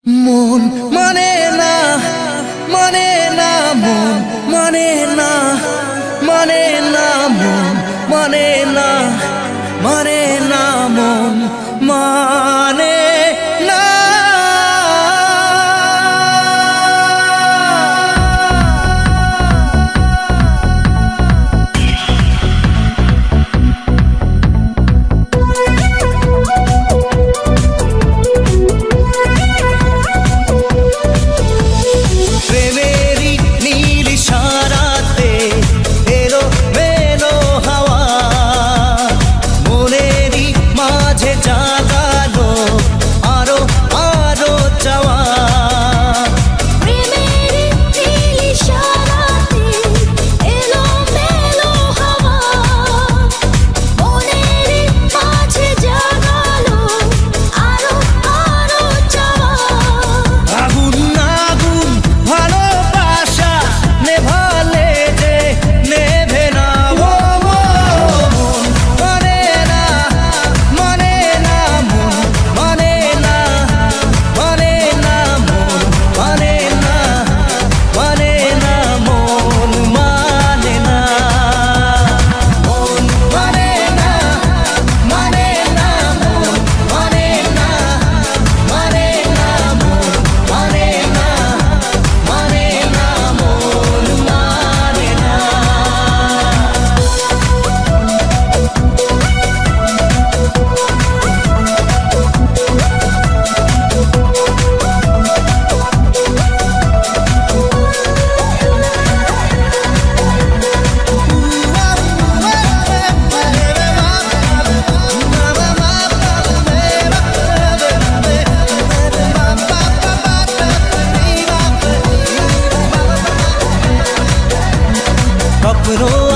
মন মানে না, মানে না, মন মানে না, মানে না, মন মানে না, মানে না, মন মানে না।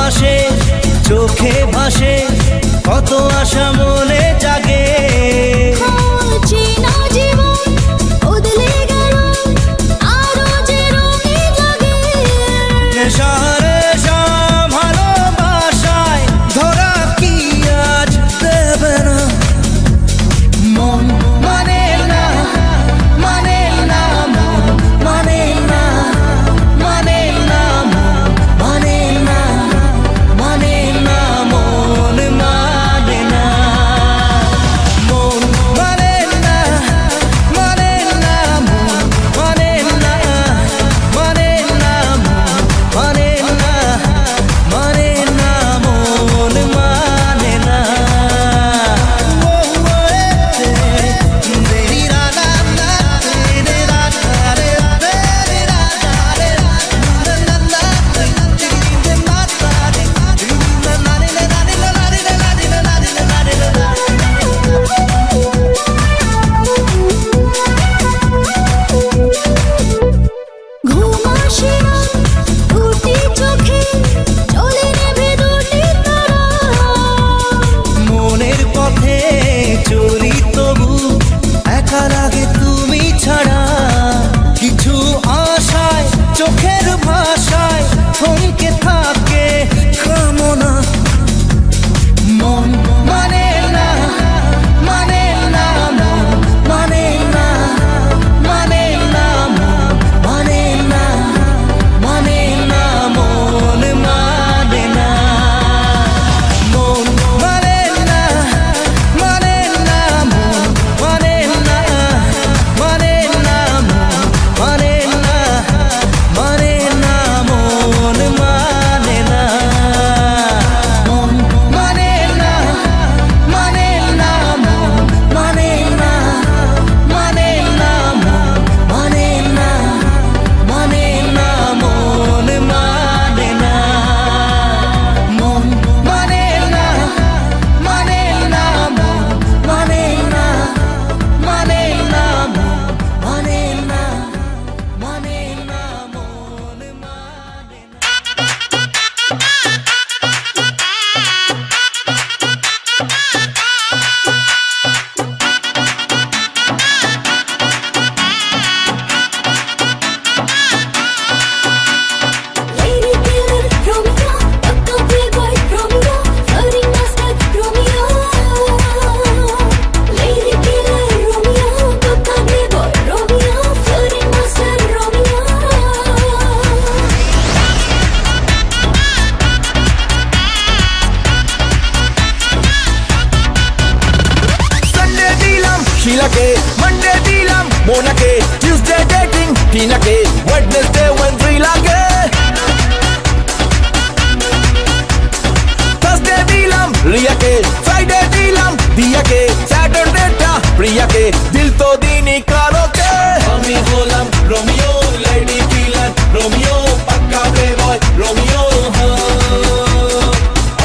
আসে চোখে ভাসে কত আশা মনে জাগে, চেনা জীবন বদলে গেল আরো যে রঙিন লাগে। নেশা ভালোবাসায় ধরা কি আজ দেবে না। মন মানে না, মানে না, মন মানে না, মানে না, মন মানে না, মানে না, মন মানে না। Mona ke Tuesday dating Tina ke Wednesday when three lage Thursday dilam Riya ke Friday dilam Diya ke Saturday ta Priya ke Dil to dini karo ke Ami holam Romeo lady killer Romeo pakka playboy Romeo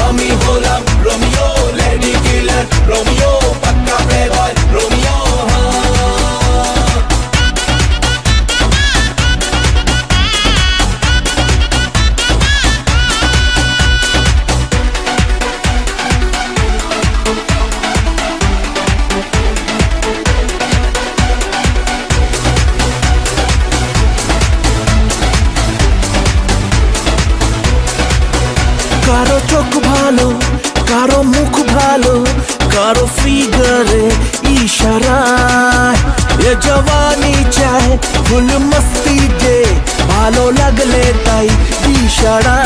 Ami holam Romeo lady killer Romeo pakka playboy Romeo কারো চোখ ভালো কারো মুখ ভালো কারো ফিগারে ইশারায় এ জওয়ানি চায় ফুল মস্তি যে ভালো লাগলে তাই ইশারা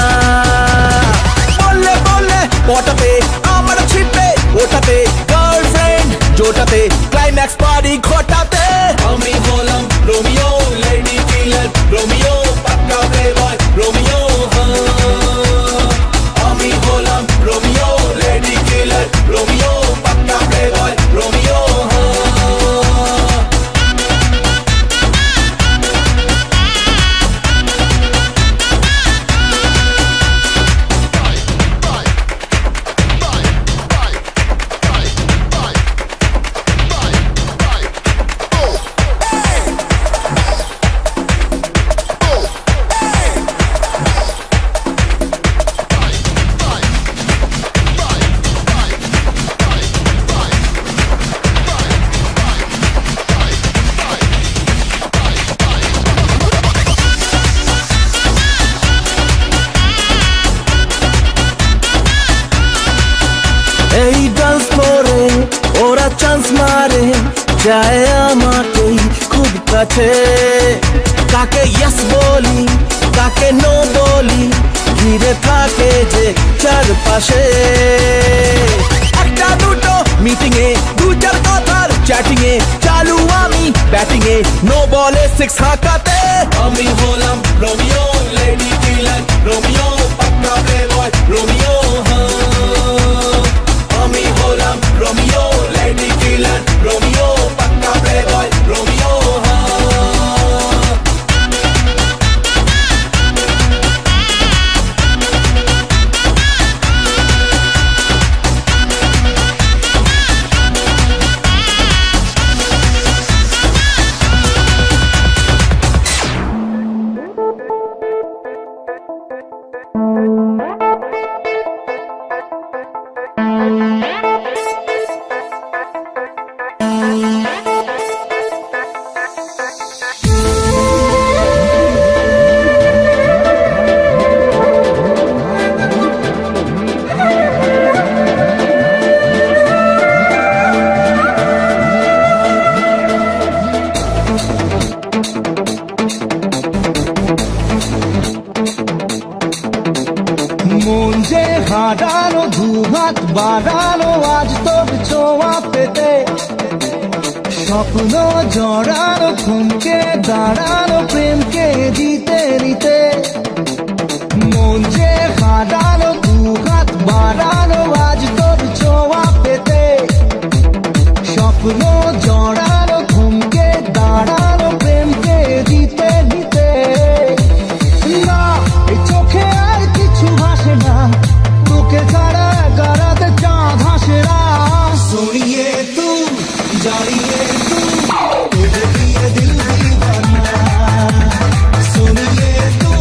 বললে বললে ওটাতে আমার ছিপে ওটাতে গার্লফ্রেন্ড জোটাতে ক্লাইম্যাক্স পার্টি ঘটাতে আমি হলাম রোমিও লেডি কিলার রোমিও পাক্কা প্লেবয় রোমিও আমি হলাম রোমিও লেডি কিলার রোমিও পাক্কা প্লেবয় রোমিও এই ডান্স ফ্লোরে ওরা চান্স মারে যায় আমাকেই খুব কাছে কাকে ইয়েস বলি কাকে নো বলি ঘিরে থাকে যে চারপাশে একটা দুটো মিটিং এ দু চার কথার চ্যাটিং এ চালু আমি ব্যাটিং এ নো বলে সিক্স হাঁকাতে আমি হলাম রোমিও লেডি কিলার রোমিও পাক্কা প্লেবয় রোমিও আমি হলাম রোমিও লেডি কিলার রোমিও পাক্কা প্লেবয় রোমিও মন যে হারানো দুহাত বাড়ানো আজ তোর ছোঁয়া পেতে স্বপ্ন জড়ানো থমকে দাঁড়ানো প্রেমকে দিতে নিতে মন যে হারানো দুহাত বাড়ানো আজ তোর ছোঁয়া পেতে স্বপ্ন জড়ানো থমকে দাঁড়ানো প্রেমকে দিতে নিতে না এই চোখে আর কিছু ভাসে না তোকে ছাড়া গড়াতে চাঁদ হাসে না सुनिए तू जानिए तू तुझे दिल दीवाना सुनिए तू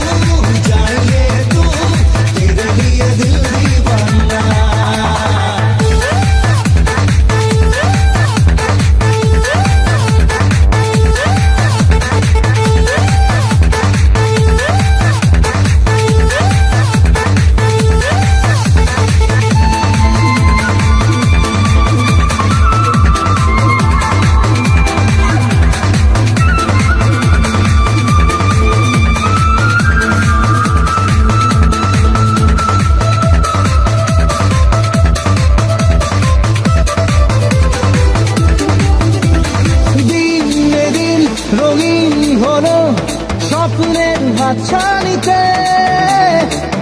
হাতছানিতে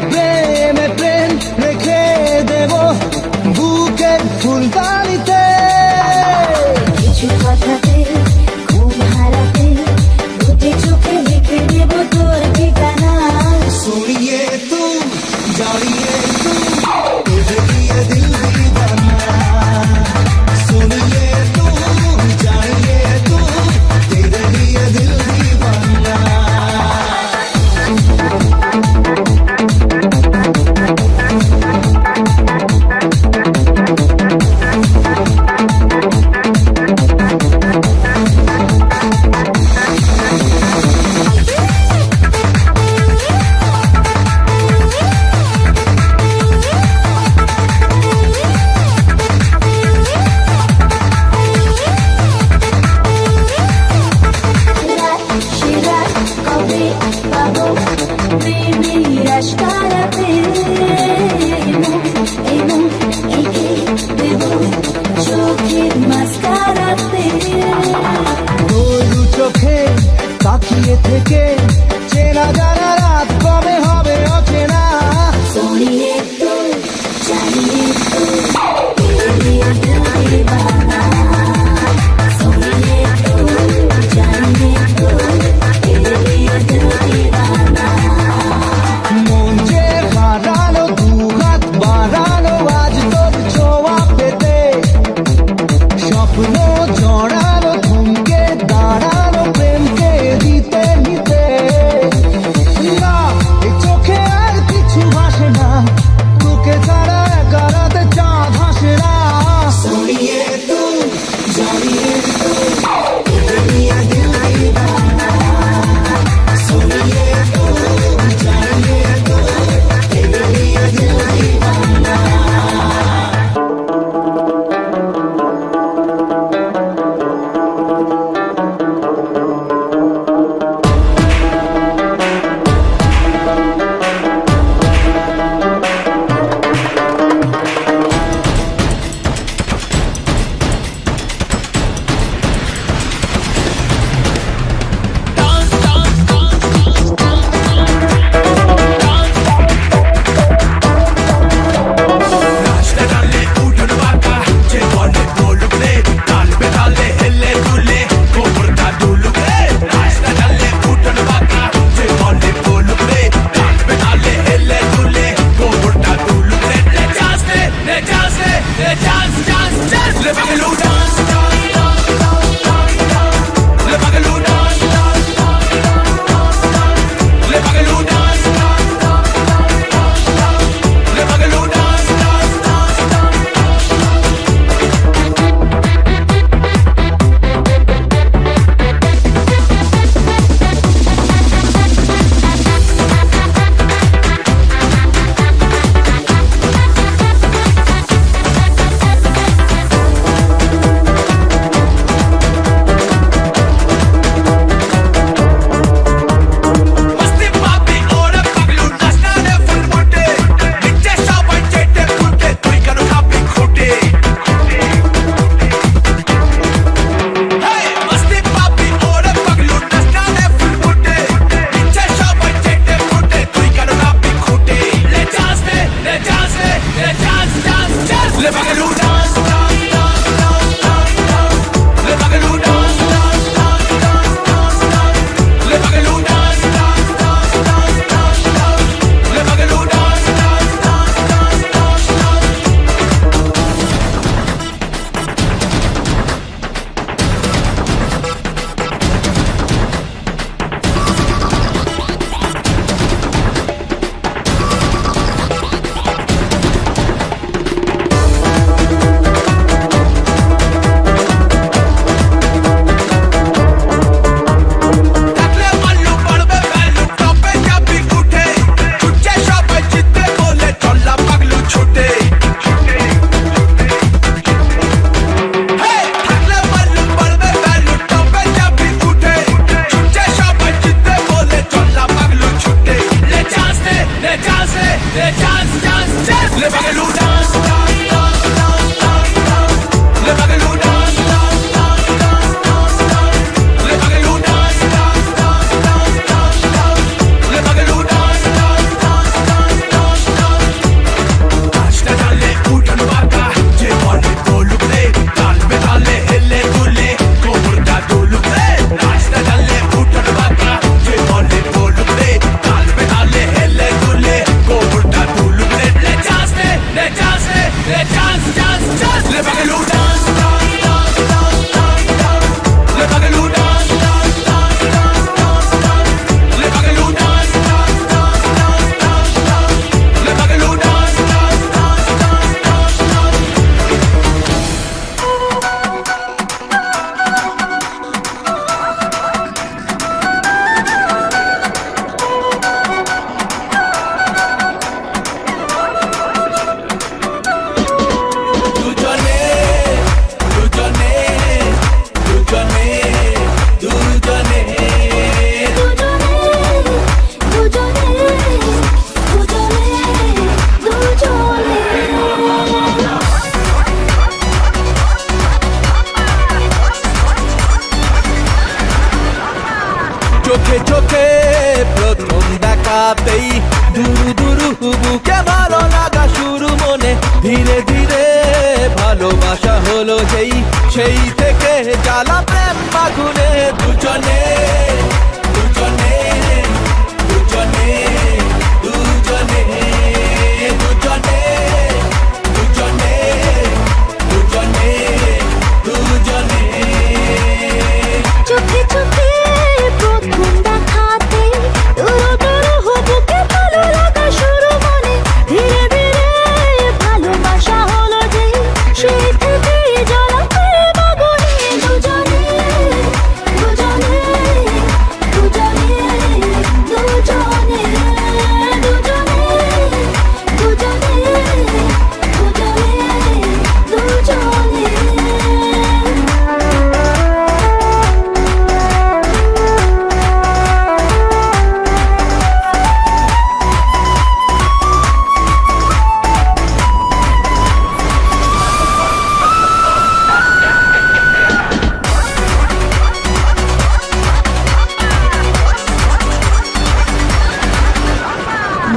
প্রেমে প্রেম রেখে দেব বুকের ফুলদানিতে কিছু কথাতে ঘুম হারাতে দুটি চোখে লিখে দেব তোর ঠিকানা सुनिए तुम जानिए तुम तुझे दिए दिल दीवाना सुनिए तुम जानिए तुम तेरे लिए दिल दीवाना চোখে তাকিয়ে থেকে চেনা জানা রাত কবে হবে অচেনা सोनिए तू जानिए तू तेरे लिए दिल दीवाना सोनिए तू जानिए तू तेरे लिए दिल दीवाना মন যে হারানো দু হাত বাড়ানো আজ তোর ছোঁয়া পেতে স্বপ্ন জড়ানো থমকে দাঁড়ানো প্রেমকে দিতে নিতে চোখে চোখে প্রথম দেখাতেই দুরু দুরু বুকে ভালো লাগা শুরু মনে ধীরে ধীরে ভালোবাসা হলো যেই সেই থেকে জ্বালা প্রেম আগুনে দুজনে দুজনে দুজনে দুজনে দুজনে দুজনে দুজনে দুজনে চোখে চোখে প্রথম দেখাতে দুরু দুরু বুকে ভালো লাগা শুরু মনে ধীরে ধীরে ভালোবাসা হলো যে সেই থেকে জ্বালা প্রেম আগুনে দুজনে দুজনে দুজনে দুজনে দুজনে দুজনে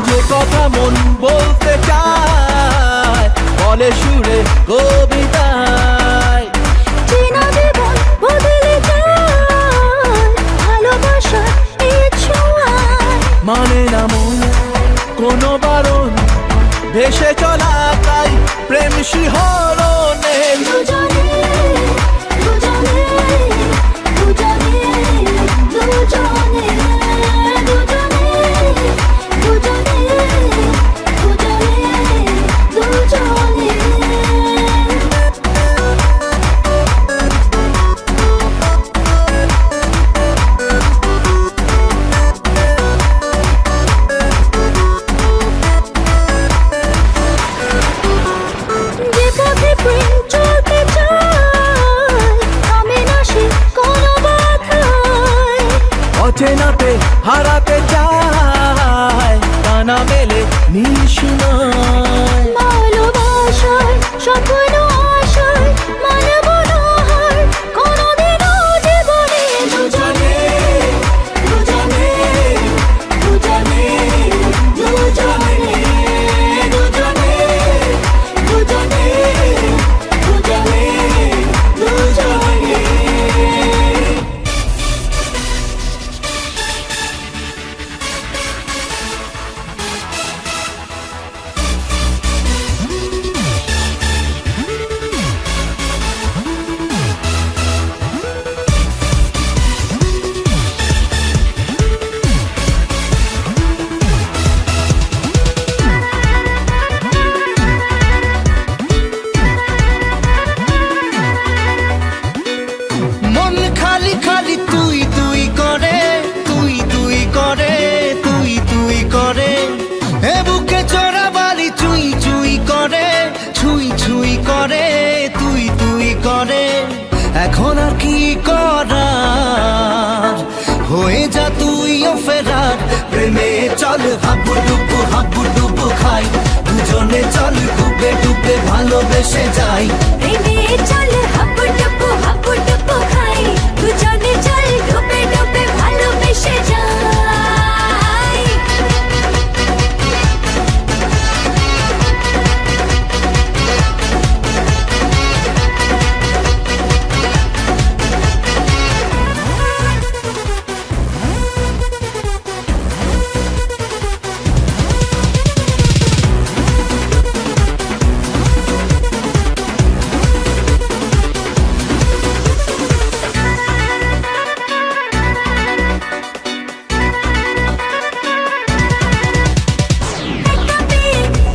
যে কথা মন বলতে চায় বলে সুরে কবিতায় চেনা জীবন বদলে যায় ভালোবাসার এই ছোঁয়ায় মানে না মন কোনো বারণ ভেসে চলা তাই প্রেম শিহরণে দুজনে দুজনে দুজনে দুজনে দুজনে দুজনে দুজনে যে পথে প্রেম চলতে চায় থামে না সে কোনো বাধায় অচেনাতে হারাতে চায় কানা মেলে নিশিনায় ভালোবাসার স্বপ্ন আশায় মানব না হার কোনোদিনও জীবনে দুজনে দুজনে দুজনে দুজনে দুজনে দুজনে দুজনে দুজনে মন খালি খালি তুই তুই করে তুই তুই করে তুই তুই করে এ বুকে চড়া বালি চুই চুই করে ছুই ছুই করে তুই তুই করে এখন আর কি করার হয়ে যা তুইও ফেরার প্রেমে চল হাবু ডুবু খাই দুজনে চল ডুবে ডুবে ভালোবেসে যাই প্রেমে চল হাবু ডুবু খাই দুজনে চল ডুবে ডুবে ভালোবেসে যাই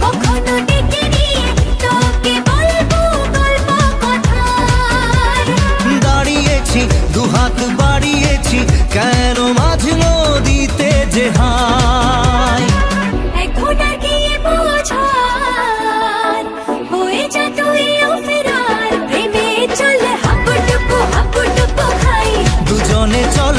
কখনো ডেকে নিয়ে তোকে বলবো গল্প কথায় দাঁড়িয়েছি দুহাত বাড়িয়েছি কেন মাঝ নদীতে যে হাই এখন আর গিয়ে বোঝার হয়ে যা তুইও ফেরার প্রেমে চল হাবু ডুবু খাই দুজনে চল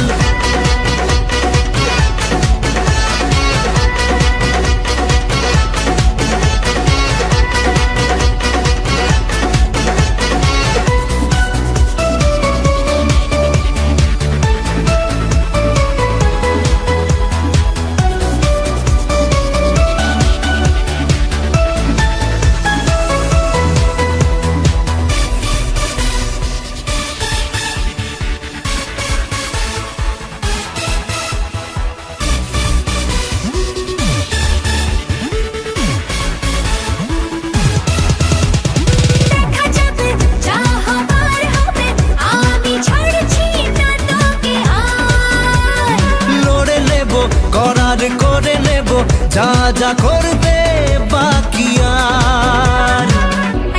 যা যা করতে বাকি আর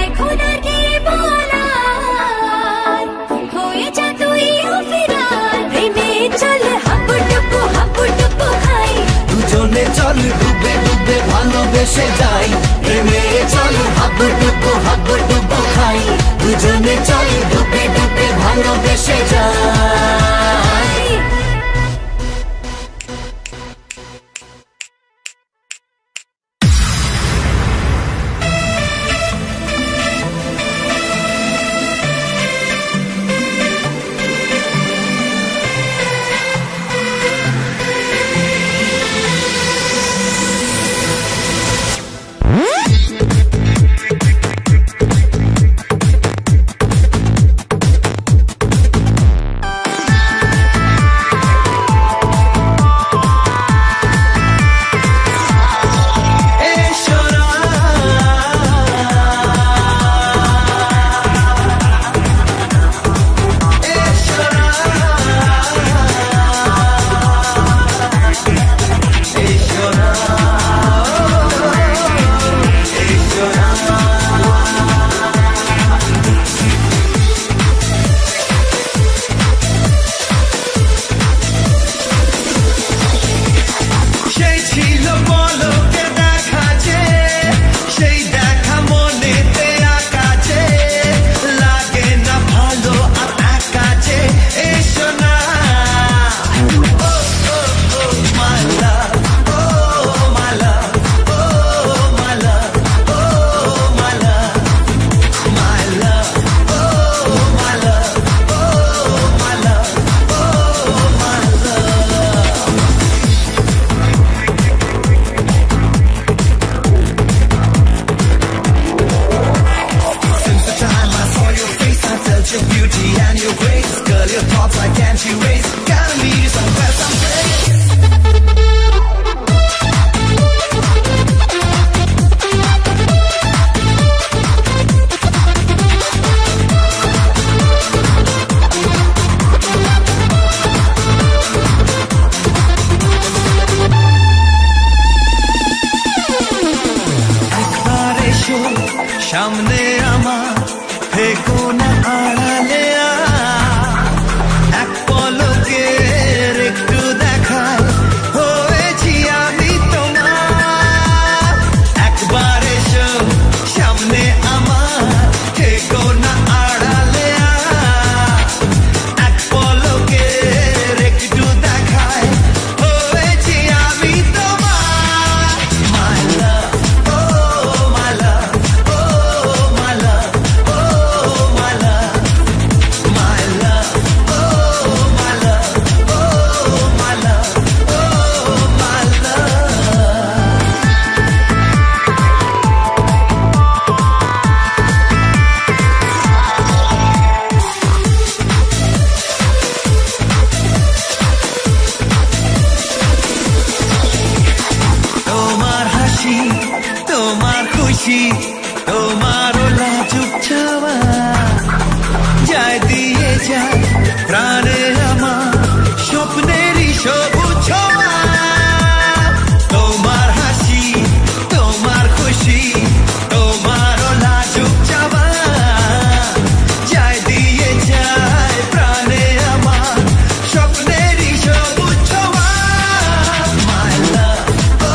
এখন আর কি বলার, হয়ে যা তুই ফিরার। প্রেমে চল হাবুডুবু খাই, দুজনে চল ডুবে ডুবে ভালোবেসে যাই। প্রেমে চল হাবুডুবু খাই, দুজনে চল ডুবে ডুবে ভালোবেসে যাই। সামনে আমার থেকো না আড়ালে, এক পলকের একটু দেখায় হয়েছি আমি তোমার। একবার এসো সামনে আমার থেকো না আড়ালে, এক পলকের একটু দেখায় হয়েছি আমি তোমার। My love, oh my love, oh my love, oh my love, my love, oh my love, oh my love, oh my love. তোমার হাসি, তোমার খুশি, তোমার লাজুক চাওয়া যায় দিয়ে যায় প্রাণে আমার স্বপ্নেরই সবুজ ছোঁয়া। তোমার হাসি, তোমার খুশি, তোমার লাজুক চাওয়া যায় দিয়ে যায় প্রাণে আমার স্বপ্নেরই সবুজ ছোঁয়া। My love, oh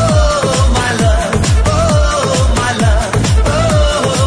my love, oh my love, oh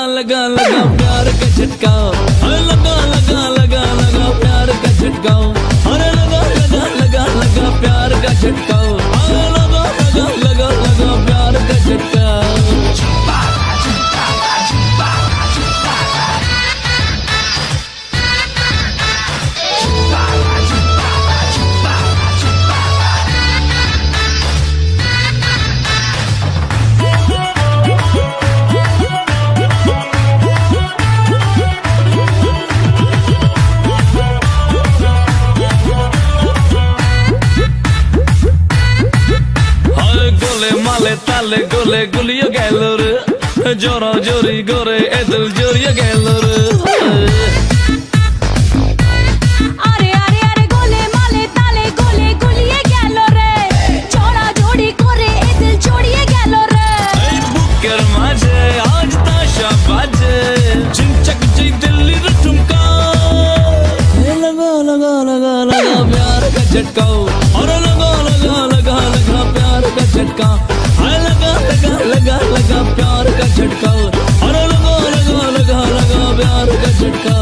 लगा लगा प्यार का झटका, अरे लगा लगा लगा लगा प्यार का झटका, अरे लगा लगा लगा लगा प्यार का झटका, अरे लगा लगा लगा लगा प्यार का झटका। তালে গলে গুলিয়ে গেল রে, জোরা জোরি করে এদল জড়িয়ে গেল রে। আরে আরে আরে গোলে মালে তালে গোলে গুলিয়ে গেল রে, জোরা জড়ি করে এদল জড়িয়ে গেল রে। এই বুকের মাঝে আজ তাশা বাজে, চিনচক জি দিল্লির ঠুমকা, লগা লগা লগা লগা প্যার কা ঝটকা, अरे लगा लगा लगा लगा प्यार का झटका, हाय लगा लगा लगा लगा प्यार का झटका, अरे लगा लगा लगा लगा प्यार का झटका।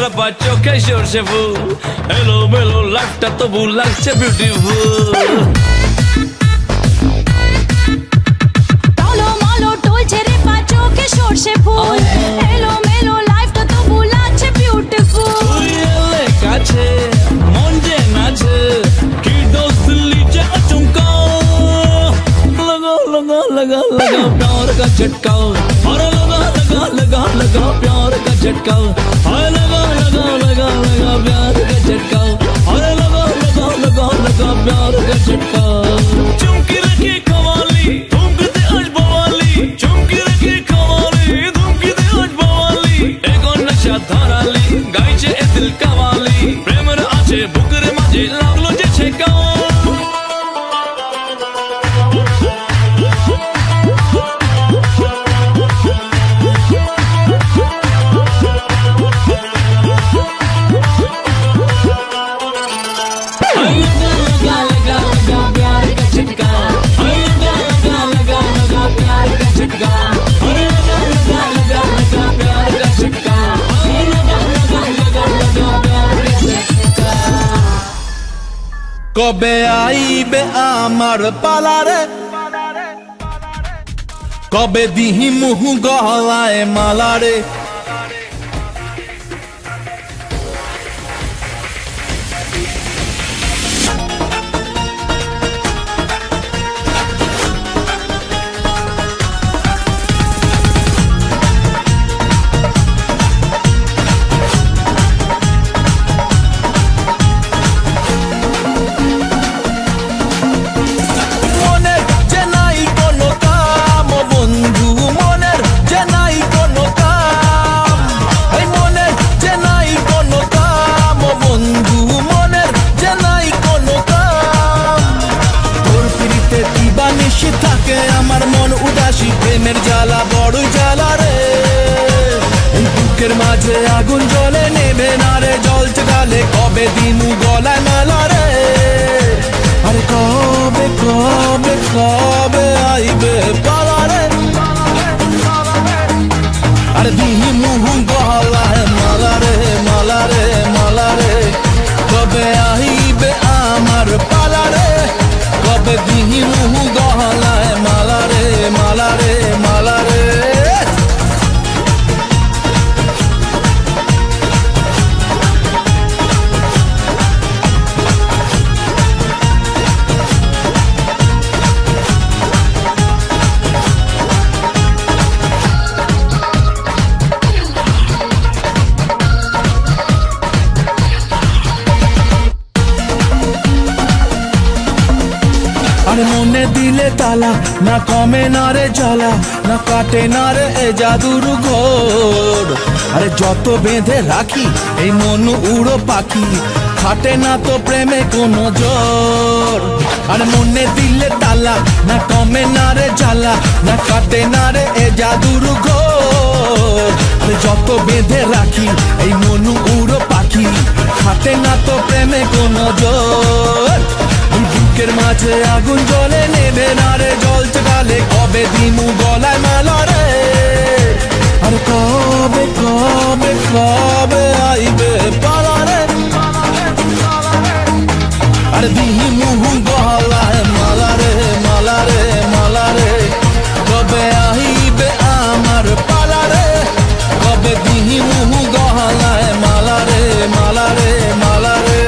রবা চোখে সরষে ফুল, এলো মেলো লাইফটা তবু লাগছে বিউটিফুল। টলো মলো টলছে রে পা চোখে সরষে ফুল, এলো মেলো লাইফটা তবু লাগছে বিউটিফুল। তুই এলে কাছে মন যে নাচে, কি ডোজ দিল্লি যে আচমকা, লগা লগা লগা লগা प्यार का झटका, अरे लगा लगा लगा लगा प्यार का झटका, हाय लगा लगा लगा लगा प्यार का झटका, अरे लगा लगा लगा लगा प्यार का झटका। चुमकी रखी कवाली धुमकते आज बवाली, चुमकी रखी कवाली धुमकते आज बवाली, एगो नशा धराली गाइছে এ দিল কাওয়ালি, প্রেমের আছে বুকের মাঝে লাগলো যে ছেকা। কবে আইবে আমার পালারে, কবে দিহি মুহু গলায় মালারে, থাকে আমার মন উদাসী, প্রেমের জ্বালা বড় জ্বালা রে, বুকের মাঝে আগুন জ্বলে নেবে না রে, জ্বলছে গালে কবে দিনু গলায় মেলা রে, আরে কবে কবে কবে আইবে পালা রে, আরে দিহি মুহু গলায় মালা রে মালা রে মালা রে, কবে আইবে আমার পালা রে, কবে দিহি মুহু গলায় মালা রে মালা রে মালা রে। আরে মনে দিলে তালা, না কমে না রে জ্বালা, না কাটে না রে এ জাদুর ঘোর, আরে যত বেঁধে রাখি এই মন উড়ো পাখি, খাটে না তো প্রেমে কোনো জোর আর মনে দিলে তালা না কমে না রে জ্বালা না কাটে না রে এ জাদুর ঘোর আরে যত বেঁধে রাখি এই মনু উড়ো পাখি খাটে না তো প্রেমে কোনো জোর বুকের মাঝে আগুন জ্বলে নেবে না রে জল চকালে কবে দিমু গলায় মালা রে আর কবে কবে কবে আইবে পালা রে আর দিমু গলায় মালা রে মালা রে মালা রে কবে আইবে আমার পালা রে কবে দিমু গলায় মালা রে মালা রে মালা রে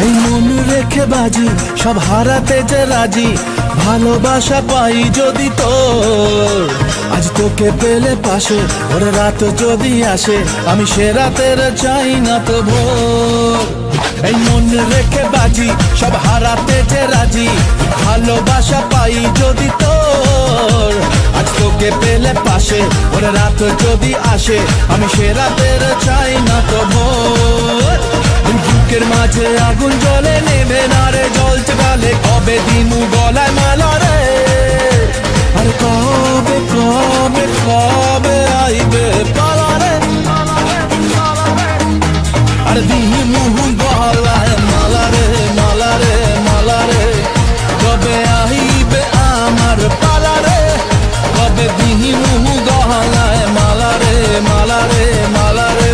এই মন রেখে বাজি সব হারাতে যে রাজি ভালোবাসা পাই যদি তোর আজ তোকে পেলে পাশে ওর রাত যদি আসে আমি সে রাতের চাই না তো ভোর এই মন রেখে বাজি সব হারাতে যে রাজি ভালোবাসা পাই যদি তোর আজ তোকে পেলে পাশে ওর রাত যদি আসে আমি সে রাতের চাই না তো ভোর বুকের মাঝে আগুন জ্বলে নেবে না রে জল চকালে কবে দিমু গলায় মালা রে আর কবে কবে কবে আইবে পালা রে আর দিমু গলায় মালা রে মালা রে মালা রে কবে আইবে আমার পালা রে কবে দিমু গলায় মালা রে মালা রে মালা রে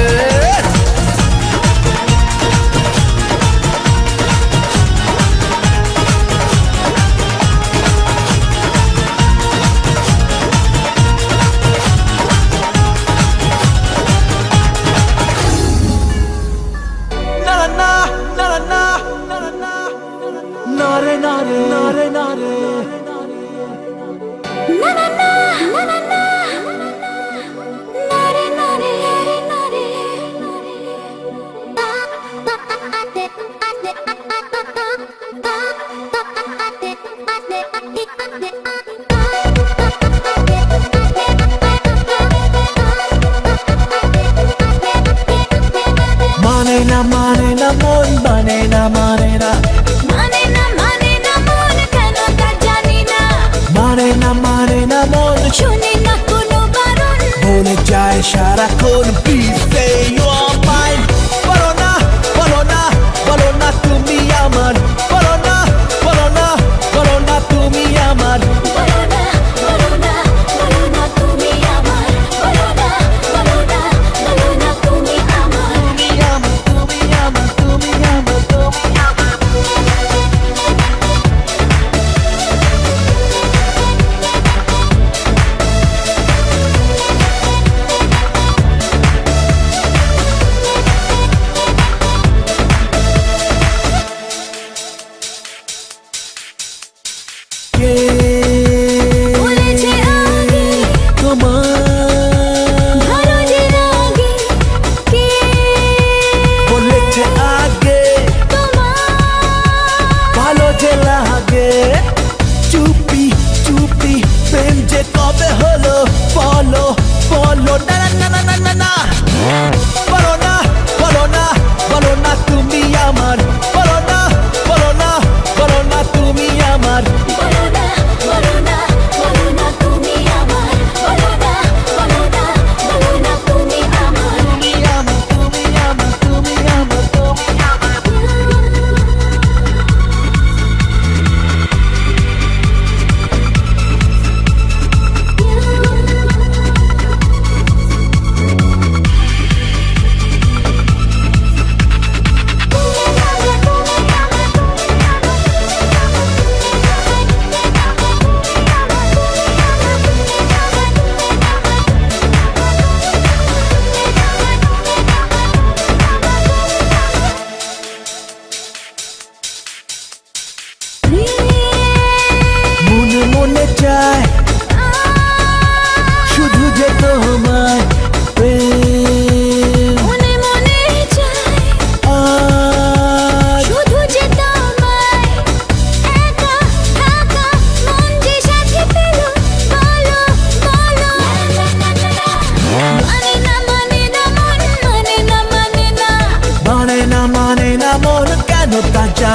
সারাক্ষণ পিছে you are mine বলো না বলো না বলো না তুমি আমার বলো না বলো না বলো না তুমি আমার বলো না বলো না বলো না তুমি আমার বলো না বলো না বলো না তুমি আমার তুমি আমার তুমি আমার তুমি আমার তুমি আমার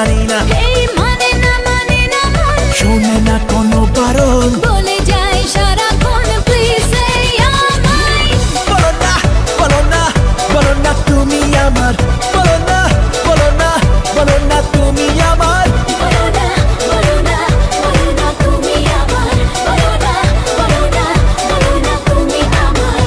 মানি না এই মানে না মন শোনে না কোনো কারণ বলে যায় সারাক্ষণ প্লিজ সে আমায় বলো না বলো না বলো না তুমি আমার বলো না বলো না বলো না তুমি আমার বলো না বলো না বলো না তুমি আমার বলো না বলো না বলো না তুমি আমার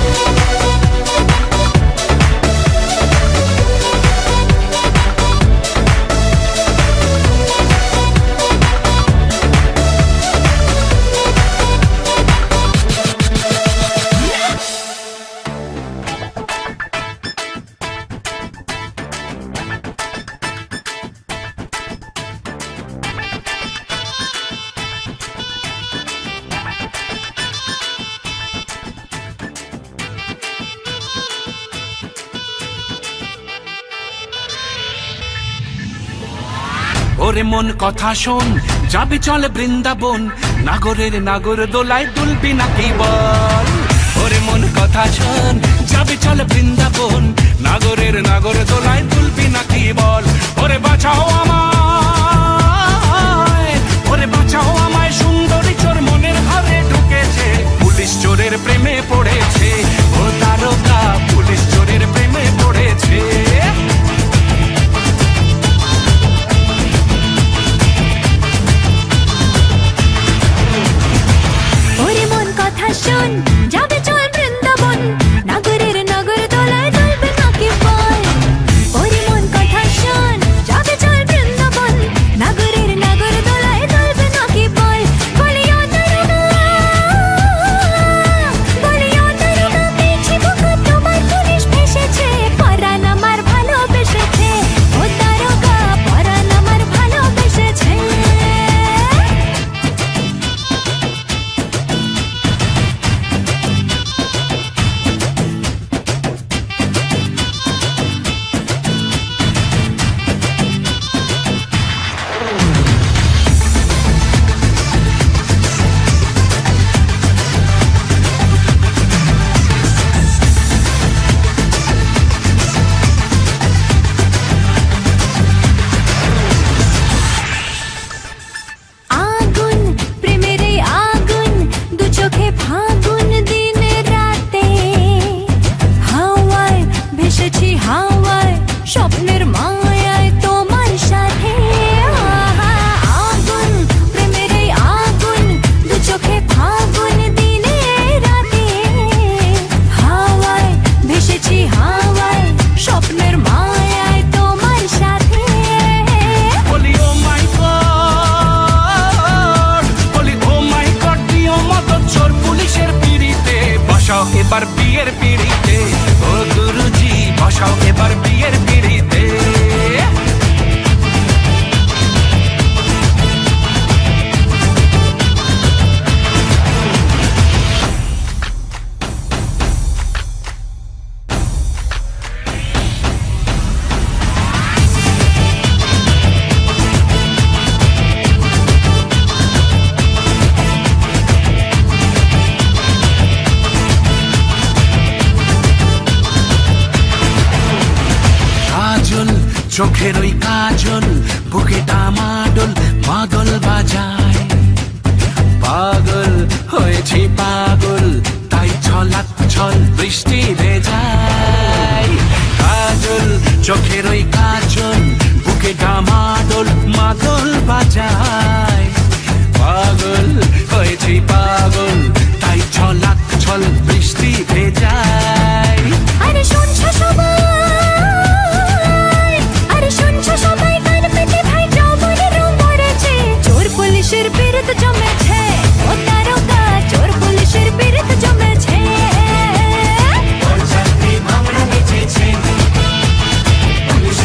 ওরে মন কথা শোন যাবি চলে বৃন্দাবন নাগরের নাগর দোলায় দুলবি নাকি বল ওরে মন কথা শোন যাবি চলে বৃন্দাবন নাগরের নাগর দোলায় দুলবি নাকি বল ওরে বাঁচাও আমায় ওরে বাঁচাও আমায় সুন্দরী চোর মনের ঘরে ঢুকেছে পুলিশ চোরের প্রেমে পড়েছে ও তারকা পুলিশ চোরের প্রেমে পড়েছে ওরে মন কথা শোন যাবে চল বৃন্দাবন নাগরের নাগর দোলায় দুলবে নাকি বল ওরে মন কথা শোন যাবে চল বৃন্দাবন নাগরের নাগর দোলায় দুলবে নাকি বল বলিও তারকা পেয়েছি বুকে তোমার পুলিশ ভেসেছে পরাণ আমার ভালোবেসেছে ও তারকা পরাণ আমার ভালোবেসেছে আগুন প্রেমের এই আগুন দু চোখে ফাগুন দিনে রাতে হাওয়ায় ভেসেছি হাওয়ায় স্বপ্নের মায়ায় তোমার সাথে আগুন প্রেমের এই আগুন দু চোখে ফাগুন দিনে রাতে হাওয়ায় ভেসেছি হাওয়ায় স্বপ্নের মায়ায় তোমার সাথে বলি ও মাই গড বলি ও মাই গড দিও মত চোর পুলিশের পিড়িতে বসাও এবার বিয়ের পিড়িতে ও গুরুজি বসাও এবার বিয়ের পিড়িতে কাজল চোখের ওই কাজল বুকে ডামাডোল পাগল বাজায় পাগল হয়েছি পাগল তাই ছলাক ছল বৃষ্টি ভেজায় কাজল চোখের ওই কাজল বুকে ডামাডোল মাদল বাজায় পাগল হয়েছি পাগল তাই ছলাক ছল বৃষ্টি ভেজায় আরে শুনছো সবাই আরে শুনছো সবাই কান পেতে ভাই যৌবনের রং পড়েছে চোর পুলিশের বিরুদ্ধে জমেছে ও তারকা চোর পুলিশের বিরুদ্ধে জমেছে ওর চাকরি ভাঙড়া বেঁচেছে পুলিশ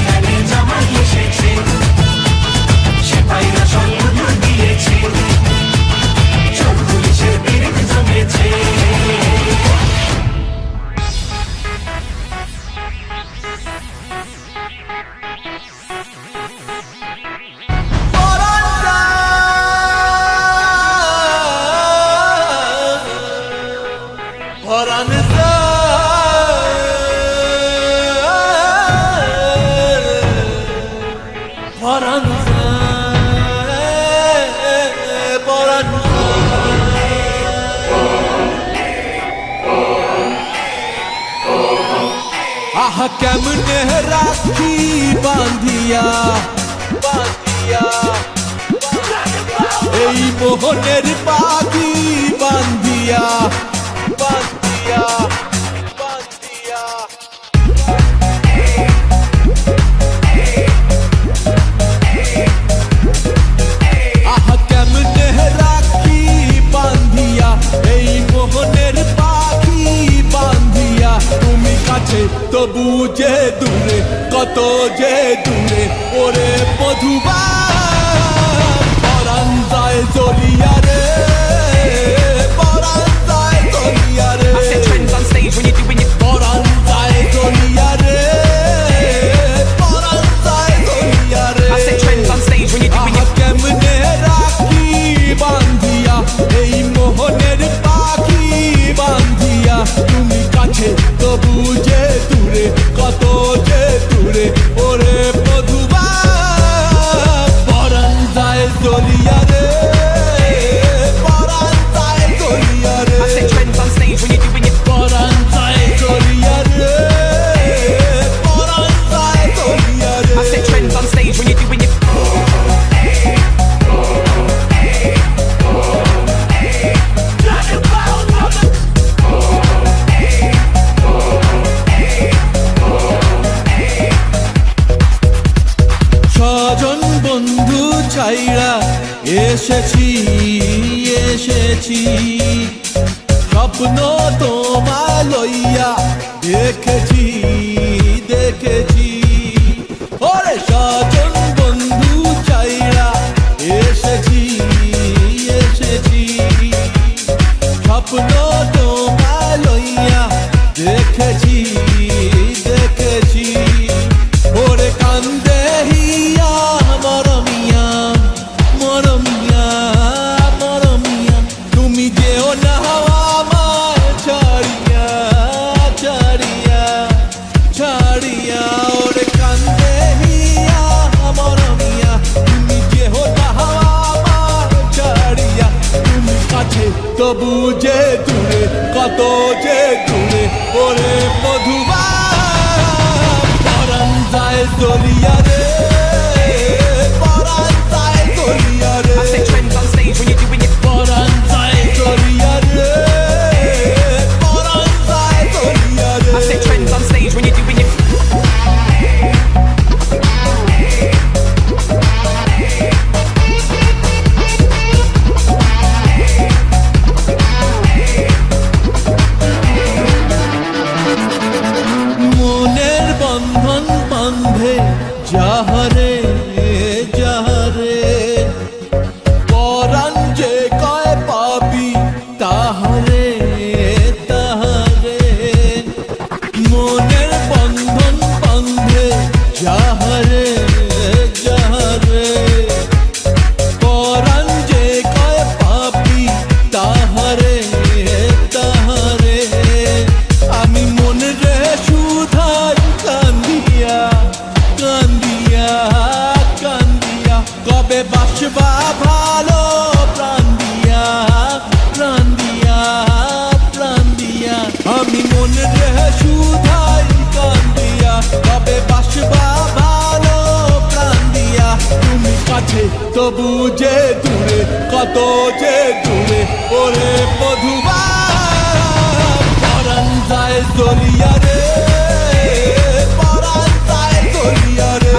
আহা কেমনে রাখি বাঁধিয়া বাঁধিয়া এই মোহনের পাখি বাঁধিয়া বাঁধিয়া বাঁধিয়া আহা কেমনে রাখি বাঁধিয়া এই মোহনের পাখি বাঁধিয়া তুমি কাছে তবু যে দূরে কত যে দূরে ওরে মধুবা পরাণ যায় জ্বলিয়া রে পরাণ যায় জ্বলিয়া রে পরাণ যায় জ্বলিয়া রে পরাণ যায় জ্বলিয়া রে আহা কেমনে রাখি বাঁধিয়া এই মোহনের পাখি বাঁধিয়া তুমি কাছে তবু যে দূরে কত যে দূরে ওরে মধুবা পরাণ যায় জ্বলিয়া রে পরাণ যায় জ্বলিয়া রে পরাণ যায় জ্বলিয়া রে পরাণ যায় জ্বলিয়া রে স্বজন বন্ধু ছাইরা এসেছি এসেছি স্বপ্ন তোমায় লইয়া দেখেছি দেখেছি ওরে স্বজন বন্ধু ছাইরা এসেছি এসেছি স্বপ্ন তোমায় লইয়া দেখেছি দেখেছি ওরে কান্দে হিয়া মরমিয়া মরমিয়া মরমিয়া তুমি যেও না আমায় ছাড়িয়া ছাড়িয়া ছাড়িয়া ওরে কান্দে হিয়া মরমিয়া তুমি যেও না আমায় ছাড়িয়া তুমি কাছে তবু যে দূরে কত যে দূরে ওরে মধুবা পরাণ যায় জ্বলিয়া রে পরাণ যায় জ্বলিয়া রে পরাণ যায় জ্বলিয়া রে পরাণ যায় জ্বলিয়া রে মনের বন্ধন বাঁধে যাহারে যাহারে পরাণ যে কয় পাবি তাহারে তাহারে মনের বন্ধন বাঁধে যাহারে যাহারে পরাণ যে কয় পাবি তাহারে তাহারে আমি মনে রে সুধাই কান্দিয়া কান্দিয়া কান্দিয়া কবে বাসবা ভালো প্রাণ দিয়া প্রাণ দিয়া প্রাণ দিয়া আমি মনে রে সুধাই কান্দিয়া কবে বাসবা ভালো প্রাণ দিয়া তুমি কাছে তবু যে দূরে কত যে দূরে ওরে মধুবা পরাণ যায় জ্বলিয়া রে পরাণ যায় জ্বলিয়া রে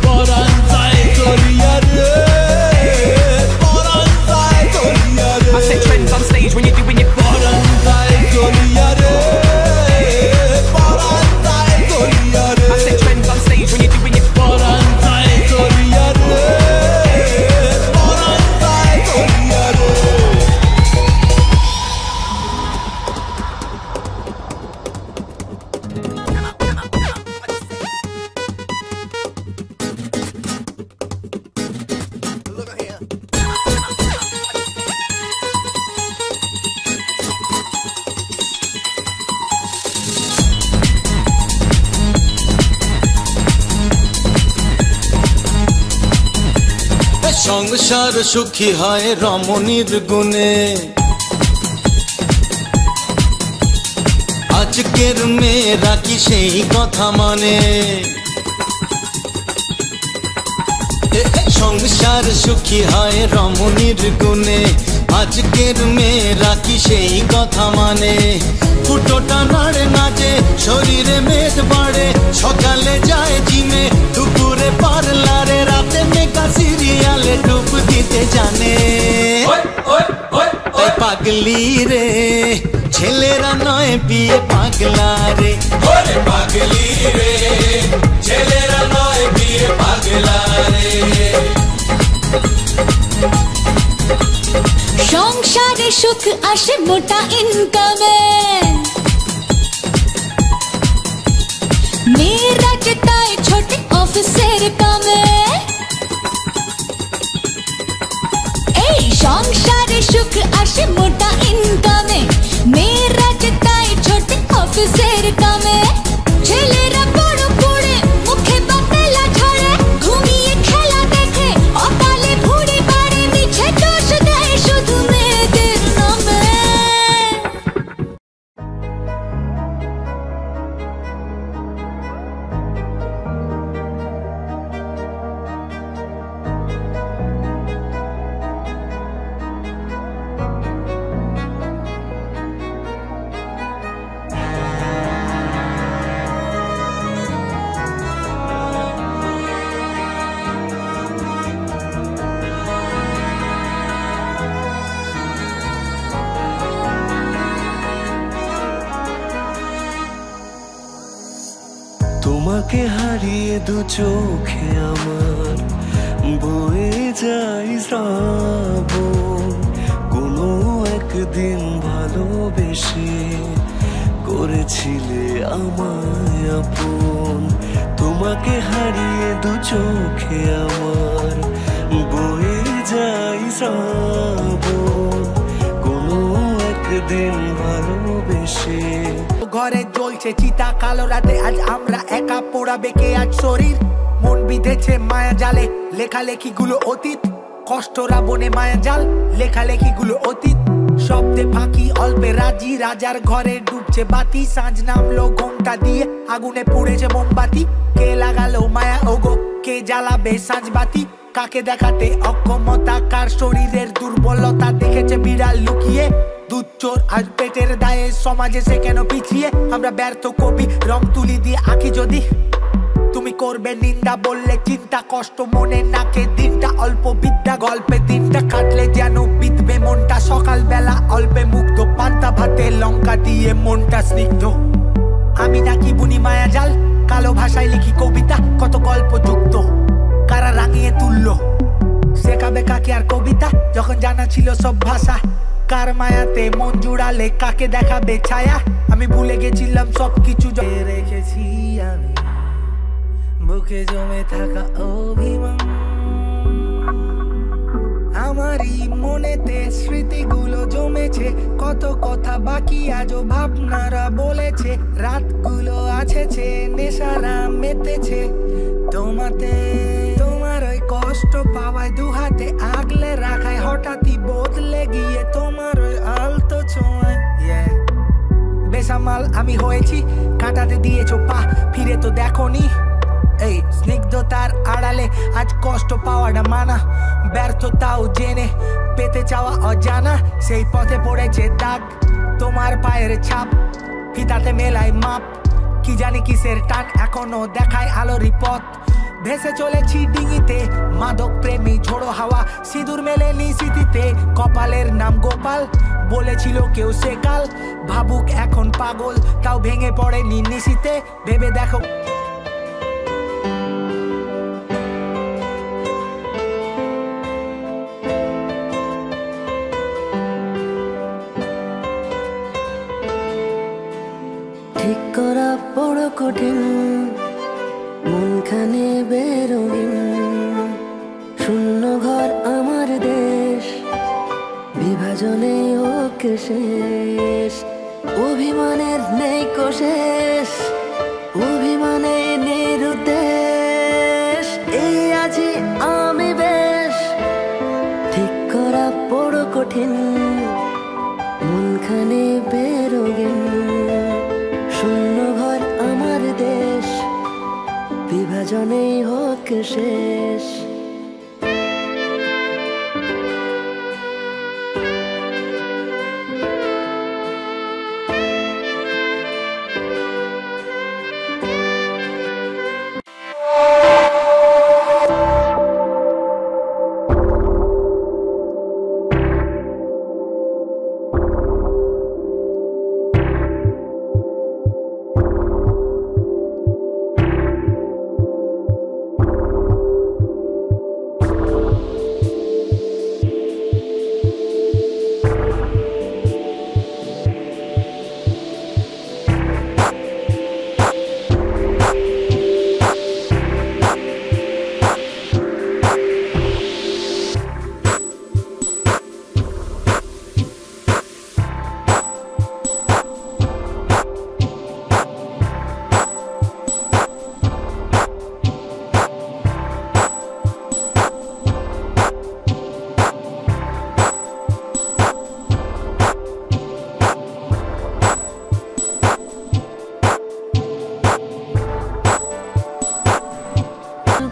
পরাণ যায় জ্বলিয়া রে পরাণ যায় জ্বলিয়া রে পরাণ যায় জ্বলিয়া রে পরাণ যায় জ্বলিয়া রে পরাণ যায় জ্বলিয়া রে পরাণ যায় জ্বলিয়া রে সংসার সুখী হয় রমণীর গুণে, আজ আজকের মেয়েরা কি সেই কথা মানে সংসার সুখী হয় রমণীর গুণে আজকের মেয়েরা কি সেই কথা মানে ফুটোটা নাড়ে নাচে শরীরে মেদ বাড়ে সকালে যায় জিমে দুপুরে পার্লারে রাতে মেকা সিরিয়ালে ডুব দিতে জানে তাই পাগলি রে ছেলেরা নয় বিয়ে পাগলা রে পাগলি রে ছেলেরা নয় বিয়ে পাগলা রে সংসারে সুখ আসে মোটা ইনকামে মেয়েরা যেতায় ছোটে অফিসের কামে এই সংসারে সুখ আসে মোটা ইনকামে মেয়েরা যেতায় ছোটে অফিসের কামে ছেলেরা বড় পড়ে মুখে বাতেলা ঝরে ঘুমিয়ে খেলা দেখে অকালে ভুড়ি বাড়ে মিছে দোষ দেয় শুধু মেয়েদের নামে তোমাকে হারিয়ে দু চোখে আমার বয়ে যাই শ্রাবণ কোনো একদিন ভালোবেসে করেছিলে আমায় আপন তোমাকে হারিয়ে দু চোখে আমার বয়ে যাই শ্রাবণ কোনো একদিন ভালোবেসে ঘরে জ্বলছে চিতা কালো রাতে আজ আমরা একা পোড়াবে কে আজ শরীর মন বিঁধেছে মায়া জালে লেখালেখি গুলো অতীত কষ্টরা বনে মায়া জাল লেখালেখি গুলো অতীত শব্দে ফাঁকি অল্পে রাজি রাজার ঘরে ডুবছে বাতি সাঁঝ নামলো ঘোমটা দিয়ে আগুনে পুড়েছে মোমবাতি কে লাগালো মায়া ওগো কে জ্বালাবে সাঁঝ বাতি কাকে দেখাতে অক্ষমতা কার শরীরের দুর্বলতা দেখেছে বিড়াল লুকিয়ে দুধ চোর আর পেটের দায়ে সমাজে সে কেন পিছিয়ে আমরা ব্যর্থ কবি রং তুলি দিয়ে আঁকি যদি তুমি করবে নিন্দা বললে চিন্তা কষ্ট মনে নাকে দিনটা অল্প বিদ্যা গল্পে দিনটা কাটলে যেন বিধবে মনটা সকাল বেলা অল্পে মুগ্ধ পান্তা ভাতে লঙ্কা দিয়ে মনটা স্নিগ্ধ আমি নাকি বুনি মায়া জাল কালো ভাষায় লিখি কবিতা কত গল্প যুক্ত কারা রাঙিয়ে তুললো শেখাবে কাকে আর কবিতা যখন জানা ছিল সব ভাষা কার মায়াতে মন জুড়ালে কাকে দেখাবে ছায়া আমি ভুলে গেছিলাম সবকিছু রেখেছি আমি বুকে জমে থাকা অভিমান আমারই মনেতে স্মৃতিগুলো জমেছে কত কথা বাকি আজও ভাবনারা বলেছে রাতগুলো আছেছে নেশারা মেতেছে তোমাতে তোমার ওই কষ্ট পাওয়ায় দুহাতে আগলে রাখায় হঠাৎই বদলে গিয়ে তোমার ওই আলতো ছোঁয়ায় বেসামাল আমি হয়েছি কাটাতে দিয়েছো পা ফিরে তো দেখোনি এই স্নিগ্ধতার আড়ালে আজ কষ্ট পাওয়াটা মানা ব্যর্থতাও জেনে পেতে চাওয়া অজানা সেই পথে পড়েছে দাগ তোমার পায়ের ছাপ ফিতাতে মেলায় মাপ কি জানি কিসের টান এখনো দেখায় আলোরই পথ ভেসে চলেছি ডিঙিতে মাদক প্রেমী ঝোড়ো হাওয়া সিঁদুর মেলেনি স্মৃতিতে কপালের নাম গোপাল বলেছিল কেউ সে কাল ভাবুক এখন পাগল তাও ভেঙে পড়েনি নিশিতে ভেবে দেখো ঠিক করা বড় কঠিন মনখানে বেরোবিন শূন্য ঘর আমার দেশ বিভাজনে ওকে শেষ অভিমানের নেই কোশেষ অভিমানে নিরুদ্দেশ এই আছি আমি বেশ ঠিক করা বড় কঠিন মনখানে বেরোবিন প্রয়োজনেই হোক শেষ।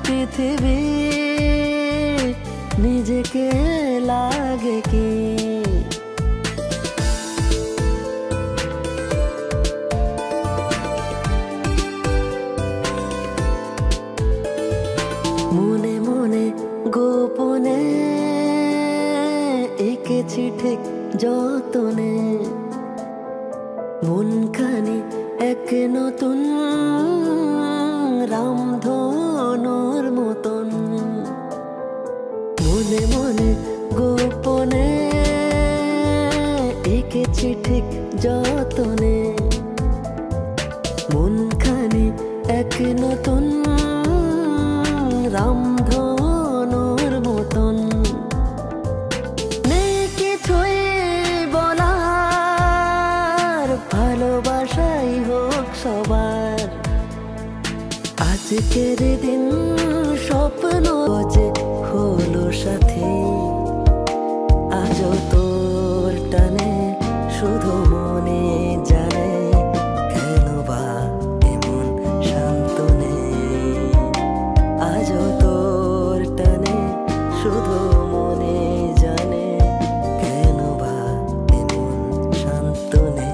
পৃথিবী নিজেকে লাগে কি মনে মনে গোপনে এঁকেছি ঠিক যতনে মনখানি এক নতুন রামধনুর মতন মনে মনে গোপনে এঁকেছি ঠিক যতনে মনখানি এক নতুন রামধনুর মতন নেই কিছুই বলার ভালোবাসাই হোক সবার আজকের দিন স্বপ্ন যে হলো সাথী আজও তোর টানে শুধু মনে জানে কেন বা এমন শান্ত নেই আজও তোর টানে শুধু মনে জানে কেন বা এমন শান্ত নেই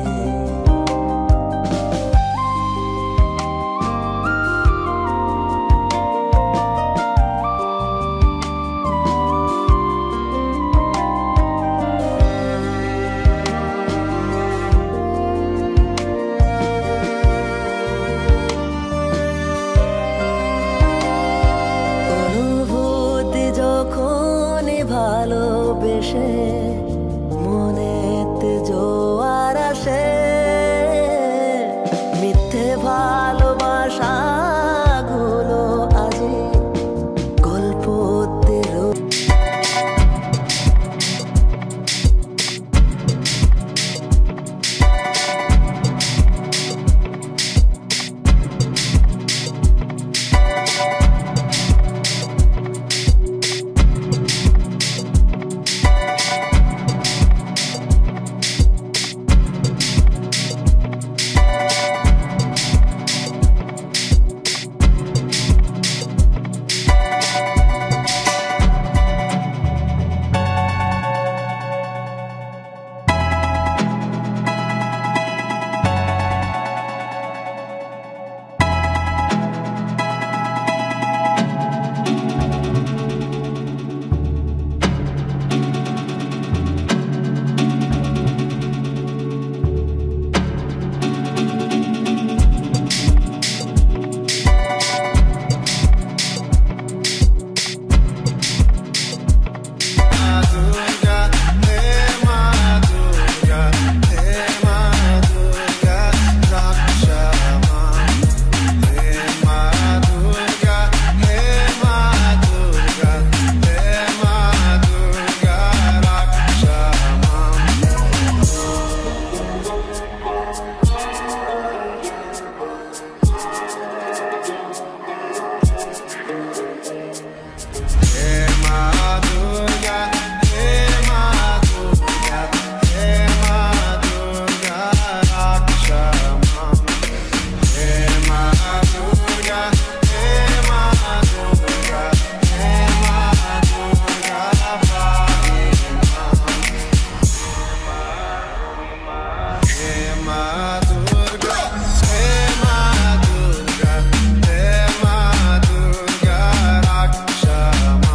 আমার